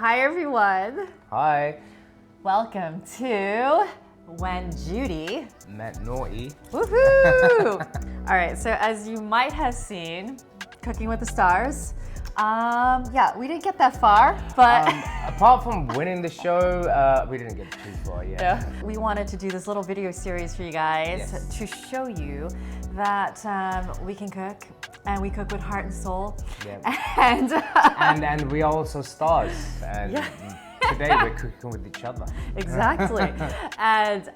Hi everyone. Hi. Welcome to When Judy Met Naughty. Woohoo! All right, so as you might have seen, Cooking with the Stars. Yeah, we didn't get that far, but Apart from winning the show, we didn't get too far yet. yeah. We wanted to do this little video series for you guys Yes. to show you that we can cook, and we cook with heart and soul. Yeah. And we are also stars. And today we're cooking with each other. Exactly. And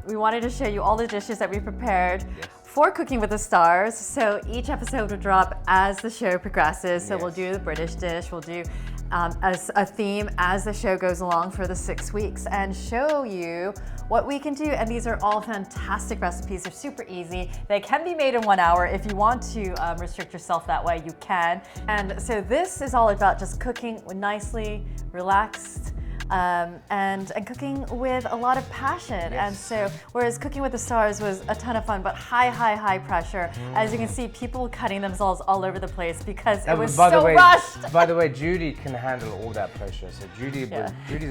we wanted to show you all the dishes that we prepared for Cooking with the Stars. So each episode will drop as the show progresses. So we'll do the British dish, we'll do as a theme as the show goes along for the 6 weeks and show you what we can do. And these are all fantastic recipes. They're super easy. They can be made in 1 hour. If you want to restrict yourself that way, you can. And so this is all about just cooking nicely, relaxed, and cooking with a lot of passion. And so, whereas Cooking with the Stars was a ton of fun, but high pressure. As you can see, people cutting themselves all over the place because it was so rushed. By the way, Judy can handle all that pressure. So Judy's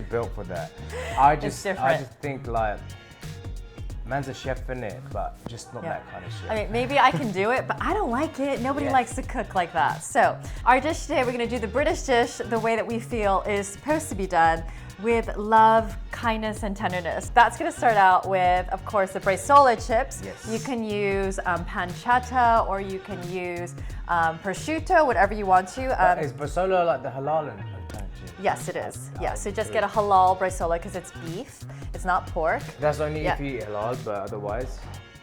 built for that. I just think like, man's a chef in it, but just not that kind of chef. I mean, maybe I can do it, but I don't like it. Nobody likes to cook like that. So our dish today, we're gonna do the British dish the way that we feel is supposed to be done, with love, kindness, and tenderness. That's gonna start out with, of course, the bresaola chips. Yes. You can use pancetta, or you can use prosciutto, whatever you want to. Is bresaola like the halal chip? Yes, it is. Yeah, so just get a halal bresaola because it's beef. It's not pork. That's only if you eat halal, but otherwise?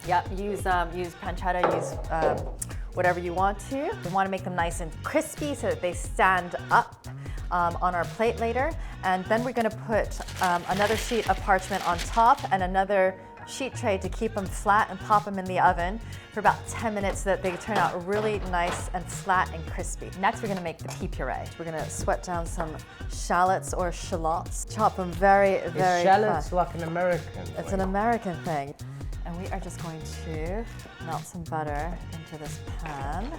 Yeah, use pancetta, use whatever you want to. We want to make them nice and crispy so that they stand up on our plate later. And then we're going to put another sheet of parchment on top and another sheet tray to keep them flat and pop them in the oven for about 10 minutes so that they turn out really nice and flat and crispy. Next, we're gonna make the pea puree. We're gonna sweat down some shallots or shallots. Chop them very Is fine. shallots like an American thing? It's an American thing. And we are just going to melt some butter into this pan.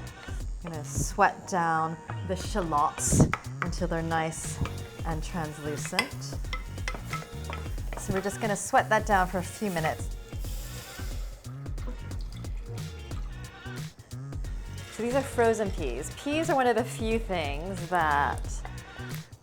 I'm gonna sweat down the shallots until they're nice and translucent. So we're just gonna sweat that down for a few minutes. So these are frozen peas. Peas are one of the few things that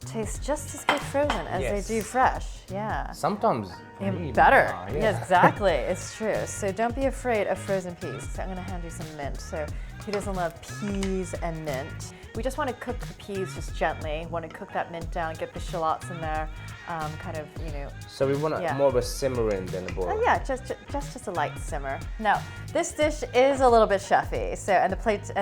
taste just as good frozen as they do fresh. Yeah. Sometimes Even better. Yes, exactly. It's true. So don't be afraid of frozen peas. So I'm gonna hand you some mint. So who doesn't love peas and mint? We just want to cook the peas just gently. Want to cook that mint down, get the shallots in there, kind of, you know. So we want more of a simmering than a boil. Yeah, just a light simmer. Now, this dish is a little bit chefy. So and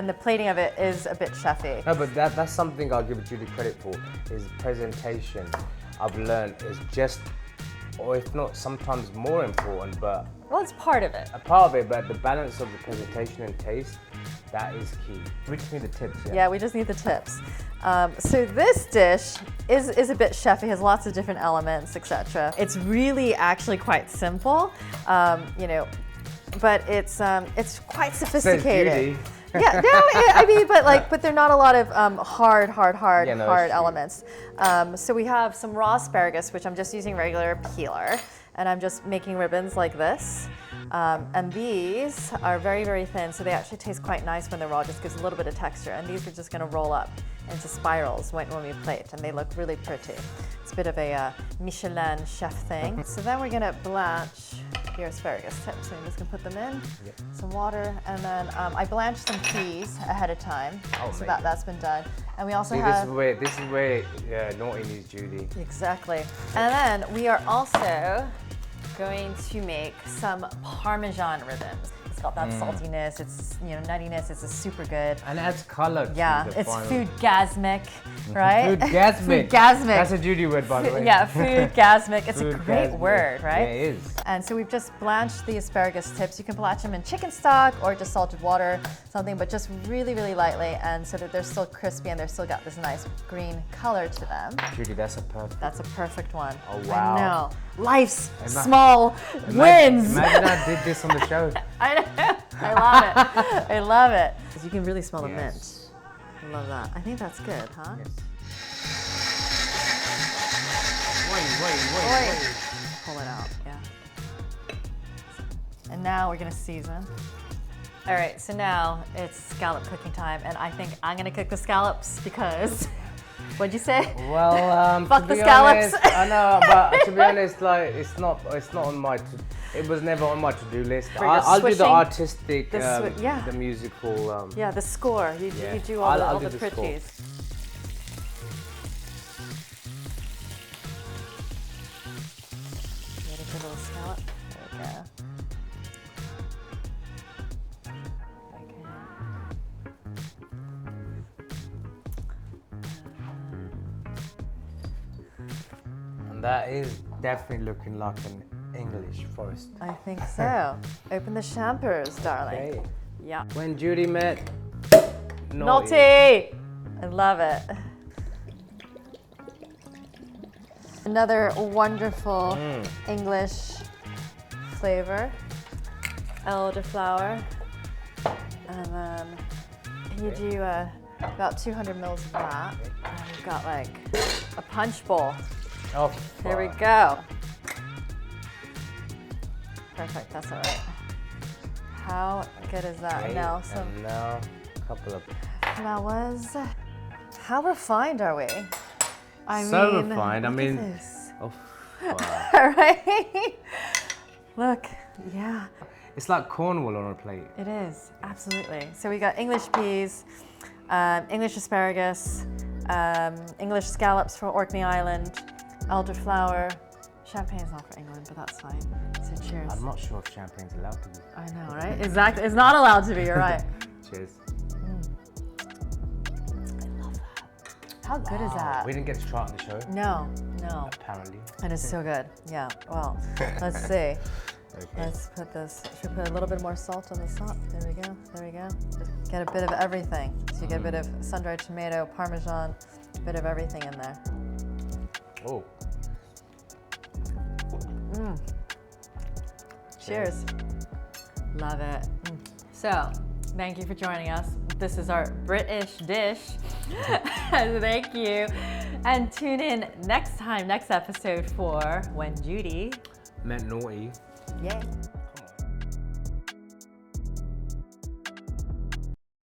the plating of it is a bit chefy. No, but that's something I'll give Judy credit for. Is presentation. I've learned is just, or if not, sometimes more important, but well, it's part of it. A part of it, but the balance of the presentation and taste, that is key. We just need the tips. Yeah, we just need the tips. So this dish is a bit chefy, has lots of different elements, etc. It's really actually quite simple, you know, but it's quite sophisticated. Says Judy. Yeah, no, I mean, but they're not a lot of hard elements. So we have some raw asparagus, which I'm just using regular peeler, and I'm just making ribbons like this. And these are very thin, so they actually taste quite nice when they're raw, just gives a little bit of texture. And these are just gonna roll up into spirals when we plate, and they look really pretty. It's a bit of a Michelin chef thing. So then we're gonna blanch your asparagus tips. So I'm just gonna put them in, some water, and then I blanched some peas ahead of time, so that's been done. And we also have... This is where Naughty needs Judy. Exactly. And then we are also going to make some Parmesan ribbons. It's got that saltiness, it's nuttiness, it's super good. And it adds color to the it's final. Food-gasmic, right? Food-gasmic. Food-gasmic. That's a Judy word, by the way. Yeah, food-gasmic. It's a great word, right? Yeah, it is. And so we've just blanched the asparagus tips. You can blanch them in chicken stock or just salted water, something, but just really lightly, and so that they're still crispy and they've still got this nice green color to them. Judy, that's a perfect one. Oh, wow. I know. Life's small wins. Imagine I did this on the show. I know. I love it. I love it. You can really smell the mint. I love that. I think that's good, huh? Yes. wait. Pull it out, yeah. And now we're gonna season. All right, so now it's scallop cooking time, and I think I'm gonna cook the scallops because, what'd you say? Well, fuck to the be scallops. honest, I know, but to be honest, like it's not on my. It was never on my to-do list. I'll do the artistic, the musical. Yeah, the score. You do all the pretties. Get a good little scallop. There we go. And that is definitely looking like an English forest. I think so. Open the champers, darling. Okay. Yeah. When Judy met Naughty. I love it. Another wonderful English flavor. Elderflower. And then you do about 200 mils of that. And we've got like a punch bowl. Oh, There we go. Perfect, that's all right. How good is that? Okay, Now and now a couple of flowers. How refined are we? I so mean, refined. I look at mean, this. oh, All right. Look, yeah, it's like Cornwall on a plate. it is absolutely. So we got English peas, English asparagus, English scallops for Orkney Island, elderflower. Champagne's not for England, but that's fine. So cheers. I'm not sure if champagne's allowed to be. I know, right? Exactly. It's not allowed to be. You're right. Cheers. I love that. How good is that? We didn't get to try it on the show. No, no. Apparently. And it's so good. Yeah. Well, let's see. Okay. Let's put this. Should we put a little bit more salt on the top? There we go. There we go. Just get a bit of everything. So you get a bit of sun-dried tomato, Parmesan, a bit of everything in there. Oh. Cheers. Love it. So, thank you for joining us. This is our British dish. Thank you. And tune in next episode for When Judy Meant naughty. Yay.